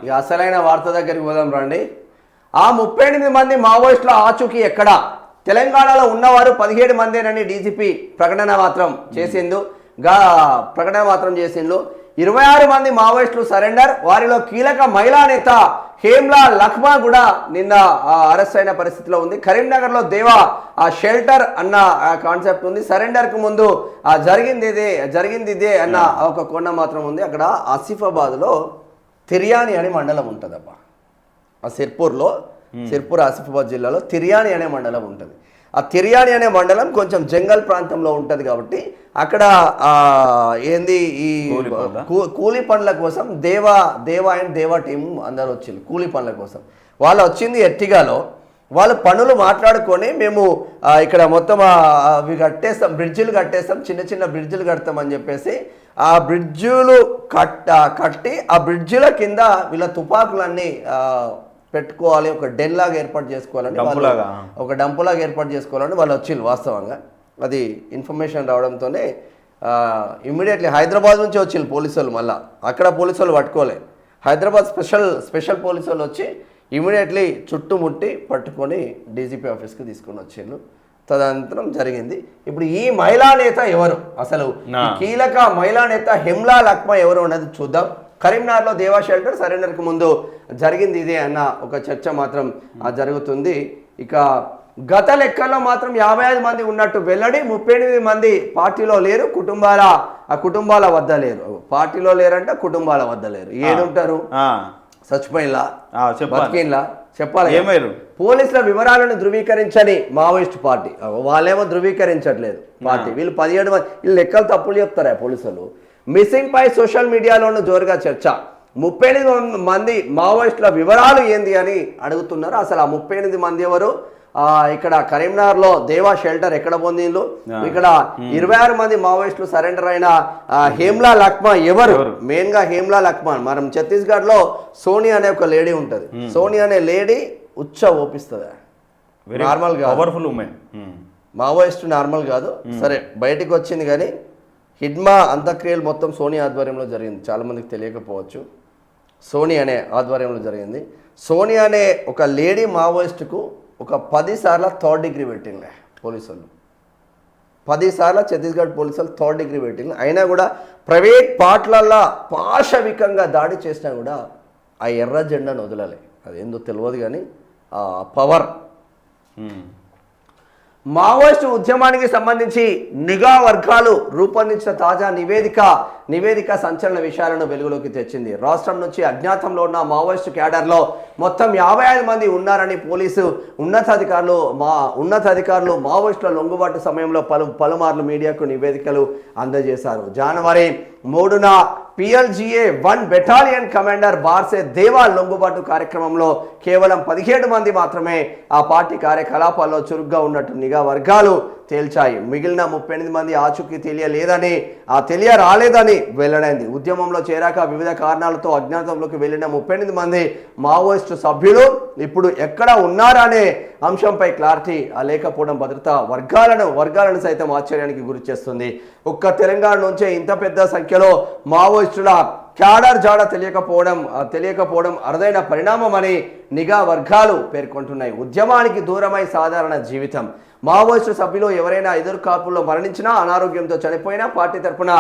ఇక అసలైన వార్త దగ్గరికి పోదాం రండి. ఆ 38 మంది మావోయిస్టుల ఆచూకీ ఎక్కడ? తెలంగాణలో ఉన్నవారు 17 మందేనని డీజీపీ ప్రకటన మాత్రం చేసిండు. 26 మంది మావోయిస్టులు సరెండర్. వారిలో కీలక మహిళా నేత హేమ్లా లఖ్మా కూడా నిన్న అరెస్ట్ అయిన పరిస్థితిలో ఉంది. కరీంనగర్లో దేవా షెల్టర్ అన్న కాన్సెప్ట్ ఉంది. సరెండర్కు ముందు జరిగింది ఇదే అన్న ఒక కోణం మాత్రం ఉంది. అక్కడ ఆసిఫాబాద్లో తిర్యాని అనే మండలం ఉంటుందబ్బా. ఆ సిర్పూర్ ఆసిఫాబాద్ జిల్లాలో తిర్యాని అనే మండలం ఉంటుంది. ఆ తిర్యాని అనే మండలం కొంచెం జంగల్ ప్రాంతంలో ఉంటుంది కాబట్టి అక్కడ ఏంది ఈ కూలీ పనుల కోసం దేవా అండ్ దేవా టీం అందరు వచ్చింది కూలీ పనుల కోసం. వాళ్ళు వచ్చింది ఎర్టిగాలో. వాళ్ళు పనులు మాట్లాడుకొని మేము ఇక్కడ మొత్తం అవి కట్టేస్తాం, బ్రిడ్జిలు కట్టేస్తాం, చిన్న చిన్న బ్రిడ్జిలు కడతామని చెప్పేసి ఆ బ్రిడ్జిలు కట్టి ఆ బ్రిడ్జిల కింద వీళ్ళ తుపాకులన్నీ పెట్టుకోవాలి, ఒక డెన్ లాగా ఏర్పాటు చేసుకోవాలని, ఒక డంపులాగా ఏర్పాటు చేసుకోవాలని వాళ్ళు వచ్చింది. వాస్తవంగా అది ఇన్ఫర్మేషన్ రావడంతోనే ఇమ్మీడియట్లీ హైదరాబాద్ నుంచి వచ్చింది పోలీసులు. మళ్ళీ అక్కడ పోలీసులు పట్టుకోలే, హైదరాబాద్ స్పెషల్ పోలీసులు వచ్చి ఇమ్మీడియట్లీ చుట్టుముట్టి పట్టుకొని డీజీపీ ఆఫీస్కి తీసుకొని వచ్చిండ్రు. తదనంతరం జరిగింది. ఇప్పుడు ఈ మహిళా నేత ఎవరు, అసలు కీలక మహిళా నేత హేమ్లా లఖ్మా ఎవరు అన్నది చూద్దాం. కరీంనగర్లో దేవా షెల్టర్ సరెండర్కి ముందు జరిగింది ఇదే అన్న ఒక చర్చ మాత్రం జరుగుతుంది. ఇక గత లెక్కల్లో మాత్రం 55 మంది ఉన్నట్టు వెల్లడి. 38 మంది పార్టీలో లేరు, కుటుంబాల వద్ద లేరు. పార్టీలో లేరంటే కుటుంబాల వద్ద లేరు. ఏడుంటారు? చచ్చిపోయినలా, బతికిన్లా చెప్పాలి. పోలీసుల వివరాలను ధృవీకరించని మావోయిస్ట్ పార్టీ, వాళ్ళేమో ధృవీకరించట్లేదు పార్టీ. వీళ్ళు 17 మంది, వీళ్ళు లెక్కలు తప్పులు చెప్తారా పోలీసులు? మిస్సింగ్ పై సోషల్ మీడియాలోనూ జోరుగా చర్చ. 38 మంది మావోయిస్టుల వివరాలు ఏంది అని అడుగుతున్నారు. అసలు ఆ 38 మంది ఎవరు? ఇక్కడ కరీంనగర్లో దేవా షెల్టర్ ఎక్కడ పొందిండ్రు? ఇక్కడ 26 మంది మావోయిస్టులు సరెండర్ అయిన హేమ్లా లఖ్మా ఎవరు? మెయిన్ గా హేమ్లా లఖ్మా, మనం ఛత్తీస్గఢ్ లో సోనియా అనే ఒక లేడీ ఉంటది. సోనియా అనే లేడీ ఓపిస్తుంది. నార్మల్ గా పవర్ఫుల్ ఉమెన్, మావోయిస్ట్ నార్మల్ కాదు. సరే బయటికి వచ్చింది కానీ హిడ్మా అంత్యక్రియలు మొత్తం సోనియా ఆధ్వర్యంలో జరిగింది. చాలామందికి తెలియకపోవచ్చు. సోనియా అనే ఆధ్వర్యంలో జరిగింది. సోనియా అనే ఒక లేడీ మావోయిస్టుకు ఒక 10 సార్లు 3rd డిగ్రీ పెట్టింది పోలీసులు. 10 సార్లు ఛత్తీస్గఢ్ పోలీసులు 3rd డిగ్రీ పెట్టింది. అయినా కూడా ప్రైవేట్ పార్ట్లల్లో పాశవికంగా దాడి చేసినా కూడా ఆ ఎర్ర జెండాను వదలలే. అదేందో తెలియదు కానీ ఆ పవర్. మావోయిస్టు ఉద్యమానికి సంబంధించి నిఘా వర్గాలు రూపొందించిన తాజా నివేదిక సంచలన విషయాలను వెలుగులోకి తెచ్చింది. రాష్ట్రం నుంచి అజ్ఞాతంలో ఉన్న మావోయిస్టు క్యాడర్లో మొత్తం 55 మంది ఉన్నారని పోలీసు ఉన్నతాధికారులు మావోయిస్టుల లొంగుబాటు సమయంలో పలుమార్లు మీడియాకు నివేదికలు అందజేశారు. జనవరి 3న PLGA 1 బెటాలియన్ కమాండర్ బార్సే దేవా లొంగుబాటు కార్యక్రమంలో కేవలం 17 మంది మాత్రమే ఆ పార్టీ కార్యకలాపాల్లో చురుగ్గా ఉన్నట్టు నిఘా వర్గాలు తేల్చాయి. మిగిలిన 38 మంది ఆచూకీ తెలియరాలేదని వెల్లడైంది. ఉద్యమంలో చేరాక వివిధ కారణాలతో అజ్ఞాతంలోకి వెళ్లిన 38 మంది మావోయిస్టు సభ్యులు ఇప్పుడు ఎక్కడ ఉన్నారనే అంశంపై క్లారిటీ లేకపోవడం భద్రతా వర్గాలను సైతం ఆశ్చర్యానికి గురి చేస్తుంది. ఒక్క తెలంగాణ నుంచే ఇంత పెద్ద సంఖ్యలో మావోయిస్టుల క్యాడర్ జాడ తెలియకపోవడం అరుదైన పరిణామమని నిఘా వర్గాలు పేర్కొంటున్నాయి. ఉద్యమానికి దూరమై సాధారణ జీవితం. మావోయిస్టు సభ్యులు ఎవరైనా ఎదురుకాల్పుల్లో మరణించినా, అనారోగ్యంతో చనిపోయినా పార్టీ తరఫున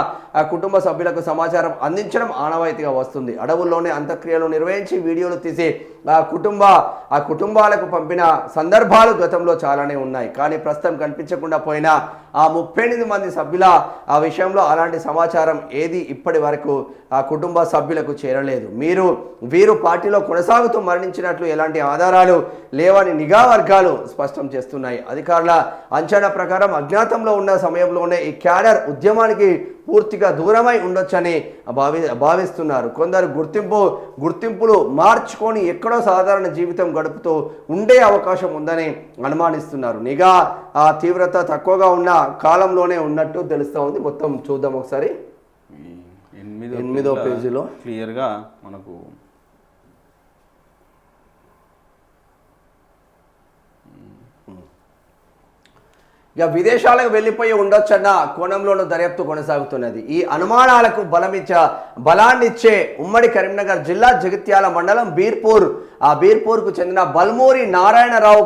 కుటుంబ సభ్యులకు సమాచారం అందించడం ఆనవాయితీగా వస్తుంది. అడవుల్లోనే అంత్యక్రియలు నిర్వహించి వీడియోలు తీసి ఆ కుటుంబాలకు పంపిన సందర్భాలు గతంలో చాలానే ఉన్నాయి. కానీ ప్రస్తుతం కనిపించకుండా పోయిన ఆ 38 మంది సభ్యుల ఆ విషయంలో అలాంటి సమాచారం ఏది ఇప్పటి వరకు ఆ కుటుంబ సభ్యులకు చేరలేదు. వీరు పార్టీలో కొనసాగుతూ మరణించినట్లు ఎలాంటి ఆధారాలు లేవని నిఘా వర్గాలు స్పష్టం చేస్తున్నాయి. అధికారుల అంచనా ప్రకారం అజ్ఞాతంలో ఉన్న సమయంలోనే ఈ క్యాడర్ ఉద్యమానికి పూర్తిగా దూరమై ఉండొచ్చని భావిస్తున్నారు. కొందరు గుర్తింపులు మార్చుకొని ఎక్కడో సాధారణ జీవితం గడుపుతూ ఉండే అవకాశం ఉందని అనుమానిస్తున్నారు. నిఘా తీవ్రత తక్కువగా ఉన్న కాలంలోనే ఉన్నట్టు తెలుస్తూ ఉంది. మొత్తం చూద్దాం ఒకసారి. 8వ పేజీలో క్లియర్గా మనకు ఇక విదేశాలకు వెళ్ళిపోయి ఉండొచ్చన్న కోణంలోనూ దర్యాప్తు కొనసాగుతున్నది. ఈ అనుమానాలకు బలాన్నిచ్చే ఉమ్మడి కరీంనగర్ జిల్లా జగిత్యాల మండలం బీర్పూర్కు చెందిన బల్మూరి నారాయణరావు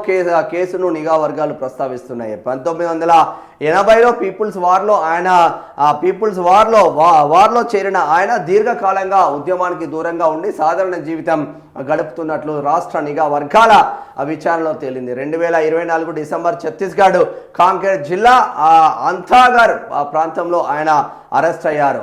కేసును నిఘా వర్గాలు ప్రస్తావిస్తున్నాయి. 1980లో పీపుల్స్ వార్లో చేరిన ఆయన దీర్ఘకాలంగా ఉద్యమానికి దూరంగా ఉండి సాధారణ జీవితం గడుపుతున్నట్లు రాష్ట్ర నిఘా వర్గాల విచారణలో తేలింది. 2024 డిసెంబర్ ఛత్తీస్గఢ్ కాంకేర్ జిల్లా అంతాగర్ ప్రాంతంలో ఆయన అరెస్ట్ అయ్యారు.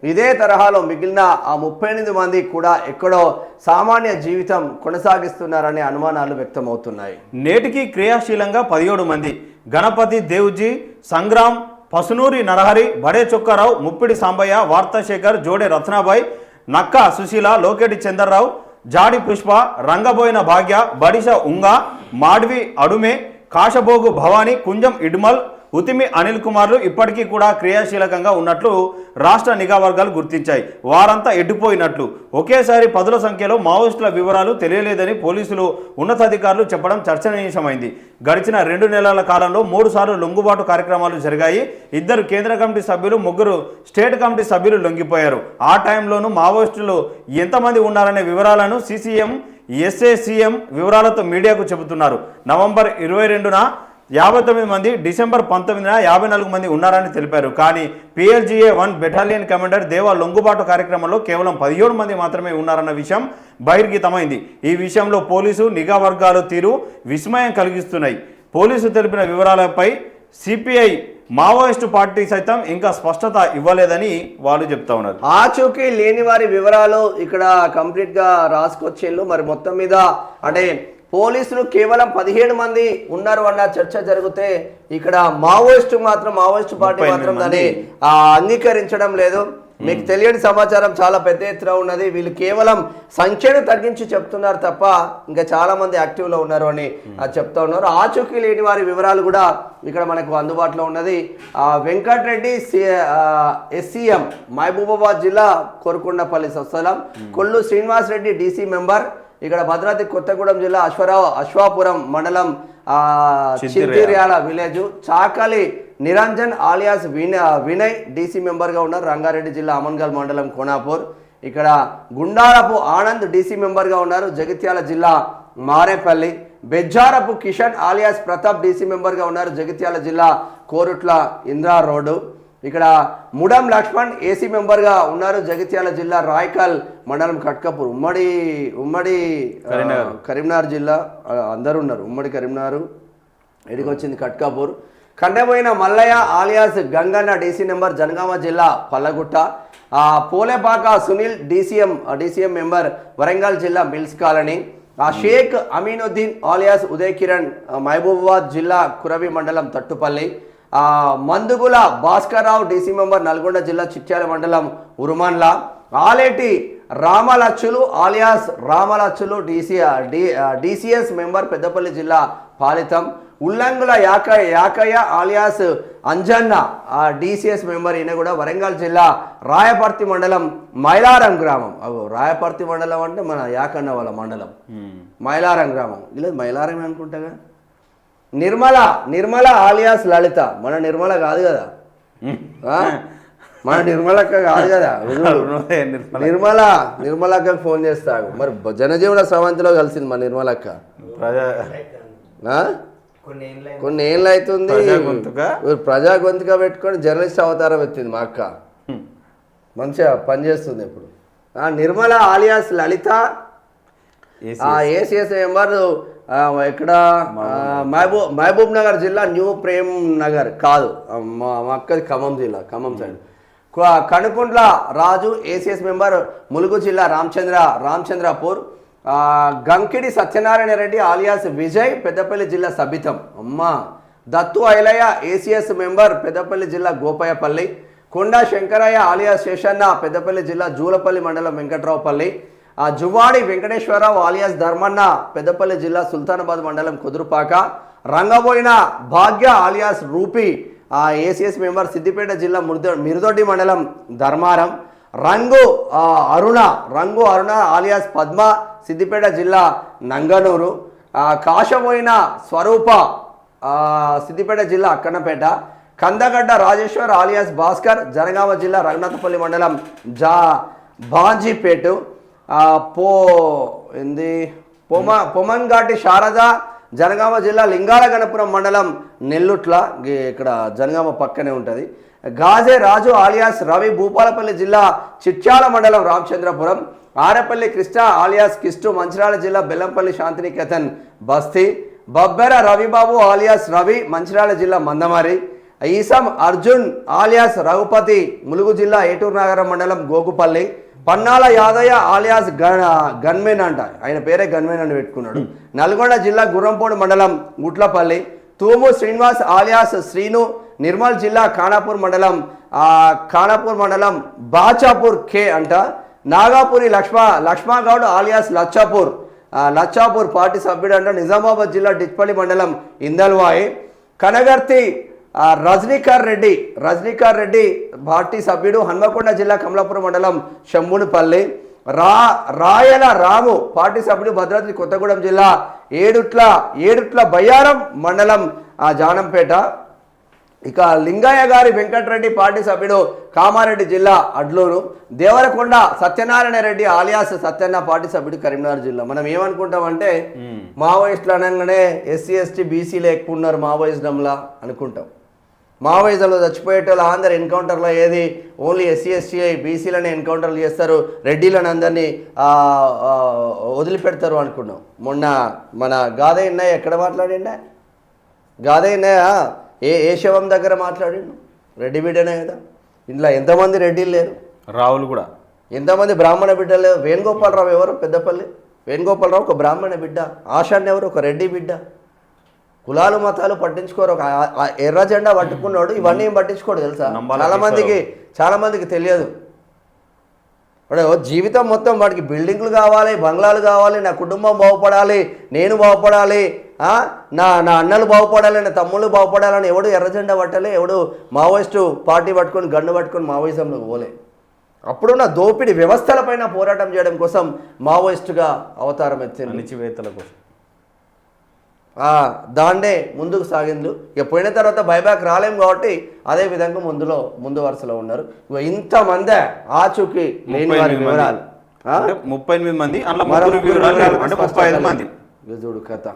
ఇదే తరహాలో మిగిలిన 38 మంది కూడా ఎక్కడో సామాన్య జీవితం కొనసాగిస్తున్నారనే అనుమానాలు వ్యక్తమవుతున్నాయి. నేటికి క్రియాశీలంగా 17 మంది గణపతి దేవుజీ, సంగ్రామ్, పసునూరి నరహరి, బడే చొక్కారావు, ముప్పిడి సాంబయ్య, వార్తాశేఖర్, జోడే రత్నాబాయ్, నక్క సుశీల, లోకేటి చంద్రరావు, జాడి పుష్ప, రంగబోయిన భాగ్య, బడిష ఉంగా, మాడ్వి అడుమే, కాశబోగు భవానీ, కుంజం ఇడ్మల్, ఉతిమి అనిల్ కుమార్లు ఇప్పటికీ కూడా క్రియాశీలకంగా ఉన్నట్లు రాష్ట్ర నిఘా వర్గాలు గుర్తించాయి. వారంతా ఎడ్డిపోయినట్లు. ఒకేసారి 10ల సంఖ్యలో మావోయిస్టుల వివరాలు తెలియలేదని పోలీసులు ఉన్నతాధికారులు చెప్పడం చర్చనీయాంశమైంది. గడిచిన 2 నెలల కాలంలో 3 సార్లు లొంగుబాటు కార్యక్రమాలు జరిగాయి. 2 కేంద్ర కమిటీ సభ్యులు, 3 స్టేట్ కమిటీ సభ్యులు లొంగిపోయారు. ఆ టైంలోనూ మావోయిస్టులు ఎంతమంది ఉన్నారనే వివరాలను సిసిఎం, ఎస్ఏసిఎం వివరాలతో మీడియాకు చెబుతున్నారు. నవంబర్ 22న 59 మంది, డిసెంబర్ 19న 54 మంది ఉన్నారని తెలిపారు. కానీ PLGA 1 బెటాలియన్ కమాండర్ దేవా లొంగుబాటు కార్యక్రమంలో కేవలం 17 మంది మాత్రమే ఉన్నారన్న విషయం బహిర్గతమైంది. ఈ విషయంలో పోలీసు నిఘా వర్గాల తీరు విస్మయం కలిగిస్తున్నాయి. పోలీసు తెలిపిన వివరాలపై సిపిఐ మావోయిస్టు పార్టీ సైతం ఇంకా స్పష్టత ఇవ్వలేదని వాళ్ళు చెప్తా ఉన్నారు. ఆచూకీ లేని వారి వివరాలు ఇక్కడ కంప్లీట్గా రాసుకొచ్చేళ్ళు. మరి మొత్తం మీద అంటే పోలీసులు కేవలం 17 మంది ఉన్నారు అన్న చర్చ జరిగితే ఇక్కడ మావోయిస్టు పార్టీ మాత్రం దాన్ని అంగీకరించడం లేదు. మీకు తెలియని సమాచారం చాలా పెద్ద ఎత్తున ఉన్నది. వీళ్ళు కేవలం సంఖ్యను తగ్గించి చెప్తున్నారు తప్ప ఇంకా చాలా మంది యాక్టివ్లో ఉన్నారు అని చెప్తా ఉన్నారు. ఆచూకీ లేని వారి వివరాలు కూడా ఇక్కడ మనకు అందుబాటులో ఉన్నది. వెంకటరెడ్డి SCM మహబూబాబాద్ జిల్లా కోరుకొండపల్లి స్వస్థలం, కొల్లు శ్రీనివాస్ రెడ్డి DC మెంబర్, ఇక్కడ భద్రాద్రి కొత్తగూడెం జిల్లా అశ్వాపురం మండలం చింతిర్యాల విలేజ్, చాకలి నిరంజన్ ఆలియాస్ వినయ్ DC మెంబర్గా ఉన్నారు. రంగారెడ్డి జిల్లా అమన్గల్ మండలం కోనాపూర్. ఇక్కడ గుండారపు ఆనంద్ DC మెంబర్గా ఉన్నారు. జగిత్యాల జిల్లా మారేపల్లి. బెజ్జారపు కిషన్ ఆలియాస్ ప్రతాప్ DC మెంబర్గా ఉన్నారు. జగిత్యాల జిల్లా కోరుట్ల ఇంద్రా రోడ్డు. ఇక్కడ ముడం లక్ష్మణ్ AC మెంబర్గా ఉన్నారు. జగిత్యాల జిల్లా రాయకల్ మండలం కట్కపూర్. ఉమ్మడి కరీంనగర్ జిల్లా అందరూ ఉన్నారు. ఉమ్మడి కరీంనగర్ ఎడికి వచ్చింది Katkapur. Kandapoyina Mallaiah alias Ganganna DC member Jangaon జిల్లా పల్లగుట్ట. పోలేపాక సునీల్ DCM మెంబర్ వరంగల్ జిల్లా mills colony. Sheikh Aminuddin alias Uday Kiran Mahabubabad జిల్లా కురవి మండలం తట్టుపల్లి. మందుగుల భాస్కర్రావు DC మెంబర్ నల్గొండ జిల్లా చిట్యాల మండలం Urumanla. Aleti Ramalachulu alias Ramalachulu DCS member Peddapalli జిల్లా Palitham. Ullangula Yakaiah alias Anjanna DCS member, ఈయన కూడా వరంగల్ జిల్లా రాయపర్తి మండలం మైలారం గ్రామం. రాయపర్తి మండలం అంటే మన యాకన్న వాళ్ళ మండలం, మైలారం గ్రామం. ఇలా మైలారం అనుకుంటాగా. నిర్మల ఆలియాస్ లలిత, మన నిర్మల కాదు కదా, మన నిర్మలక్క కాదు కదా. నిర్మలక్క ఫోన్ చేస్తాడు. మరి జనజీవన స్రవంతిలో కలిసింది మన నిర్మలక్క. కొన్ని ఏళ్ళు అవుతుంది ప్రజా గొంతుగా పెట్టుకొని జర్నలిస్ట్ అవతారం ఎత్తింది మా అక్క. మంచిగా పనిచేస్తుంది ఇప్పుడు. నిర్మల ఆలియాస్ లలిత ACS మెంబర్. ఇక్కడ మహబూబ్ నగర్ జిల్లా న్యూ ప్రేమ్ నగర్ కాదు, మా అక్కది ఖమ్మం జిల్లా, ఖమ్మం సైడ్. కనుకుంట్ల రాజు ACS మెంబర్ ములుగు జిల్లా రామచంద్రపూర్. గంకిడి సత్యనారాయణ రెడ్డి ఆలియాస్ విజయ్ పెద్దపల్లి జిల్లా సబితం. దత్తు ఐలయ్య ACS మెంబర్ పెద్దపల్లి జిల్లా గోపాయపల్లి. కొండా శంకరయ్య ఆలియాస్ శేషన్న పెద్దపల్లి జిల్లా జూలపల్లి మండలం వెంకట్రావుపల్లి. జువాడి వెంకటేశ్వరరావు ఆలియాస్ ధర్మన్న పెద్దపల్లి జిల్లా సుల్తానాబాద్ మండలం కుదురుపాక. రంగబోయిన భాగ్య ఆలియాస్ రూపి ACS మెంబర్ సిద్దిపేట జిల్లా మిరుదొడ్డి మండలం ధర్మారం. రంగు అరుణ ఆలియాస్ పద్మ సిద్దిపేట జిల్లా నంగనూరు. కాశపోయిన స్వరూప సిద్దిపేట జిల్లా అక్కన్నపేట, కందగడ్డ రాజేశ్వర్ ఆలియాస్ భాస్కర్ జనగామ జిల్లా రఘునాథపల్లి మండలం బాంజీపేట, పొమన్ఘాటి శారద జనగామ జిల్లా లింగాల గణపురం మండలం నెల్లుట్ల, ఇక్కడ జనగామ పక్కనే ఉంటుంది. గాజే రాజు ఆలియాస్ రవి భూపాలపల్లి జిల్లా చిట్యాల మండలం రామచంద్రపురం, ఆరపల్లి కృష్ణ ఆలియాస్ కిస్టు మంచిర్యాల జిల్లా బెల్లంపల్లి శాంతినికేతన్ బస్తీ, బబ్బెర రవిబాబు ఆలియాస్ రవి మంచిర్యాల జిల్లా మందమారి, ఈసం అర్జున్ ఆలియాస్ రఘుపతి ములుగు జిల్లా ఏటూరు నగరం మండలం గోగుపల్లి, పన్నాల యాదయ్య ఆలియాస్ గన్మెన్ అంట, ఆయన పేరే గన్మెన్ అని పెట్టుకున్నాడు, నల్గొండ జిల్లా గుర్రంపోడు మండలం గుట్లపల్లి, తూము శ్రీనివాస్ ఆలియాస్ శ్రీను నిర్మల్ జిల్లా ఖానాపూర్ మండలం బాచాపూర్ కే అంట, నాగాపురి లక్ష్మాగౌడ్ ఆలియాస్ లచ్చాపూర్ పార్టీ సభ్యుడు అంట, నిజామాబాద్ జిల్లా డిచ్పల్లి మండలం ఇందల్వాయి, కనగర్తి రజనీకర్ రెడ్డి పార్టీ సభ్యుడు హన్మకొండ జిల్లా కమలాపురం మండలం శంభునిపల్లి, రాయల రాము పార్టీ సభ్యుడు భద్రాద్రి కొత్తగూడెం జిల్లా ఏడుట్ల బయ్యారం మండలం జానంపేట, ఇక లింగయ్య గారి వెంకటరెడ్డి పార్టీ సభ్యుడు కామారెడ్డి జిల్లా అడ్లూరు, దేవరకొండ సత్యనారాయణ రెడ్డి ఆలియాస్ సత్యన్న పార్టీ సభ్యుడు కరీంనగర్ జిల్లా. మనం ఏమనుకుంటామంటే మావోయిస్టులు అనగానే ఎస్సీ ఎస్టీ బీసీలు ఎక్కువ ఉన్నారు మావోయిజంలా అనుకుంటాం. మావోయిజంలో చచ్చిపోయేటోళ్ళు అందరు ఎన్కౌంటర్లో ఏది ఓన్లీ ఎస్సీ ఎస్టీ బీసీలని ఎన్కౌంటర్లు చేస్తారు, రెడ్డిలను అందరినీ వదిలిపెడతారు అనుకున్నాం. మొన్న మన గాదయ్య ఎక్కడ మాట్లాడిండా? గాదయ్య ఏ శవం దగ్గర మాట్లాడిండు? రెడ్డి బిడ్డనే కదా. ఇంట్లో ఎంతమంది రెడ్డిలు లేరు? రావులు కూడా ఎంతమంది బ్రాహ్మణ బిడ్డలు లేరు? వేణుగోపాలరావు ఎవరు? పెద్దపల్లి వేణుగోపాలరావు ఒక బ్రాహ్మణ బిడ్డ, ఆషాఢ్ ఎవరు? ఒక రెడ్డి బిడ్డ. కులాలు మతాలు పట్టించుకోరు. ఒక ఎర్ర జెండా పట్టుకున్నాడు, ఇవన్నీ ఏం పట్టించుకోడు తెలుసా? చాలా మందికి తెలియదు. జీవితం మొత్తం వాడికి బిల్డింగ్లు కావాలి, బంగ్లాలు కావాలి, నా కుటుంబం బాగుపడాలి, నేను బాగుపడాలి, నా అన్నలు బాగుపడాలి, నా తమ్ముళ్ళు బాగుపడాలని ఎవడు ఎర్రజెండా పట్టాలి, ఎవడు మావోయిస్టు పార్టీ పట్టుకొని గన్ను పట్టుకొని మావోయిజంలోకి పోలే. అప్పుడున్న దోపిడీ వ్యవస్థలపైన పోరాటం చేయడం కోసం మావోయిస్టుగా అవతారం ఎత్తింది, అణిచివేతల కోసం. దాన్నే ముందుకు సాగింది. ఇక పోయిన తర్వాత బైబ్యాక్ రాలేం కాబట్టి అదే విధంగా ముందు వరుసలో ఉన్నారు. ఇంతమంది ఆచూకీ లేని వారి వివరాలు 38 మంది, అందులో 35 మంది చూడు కథ.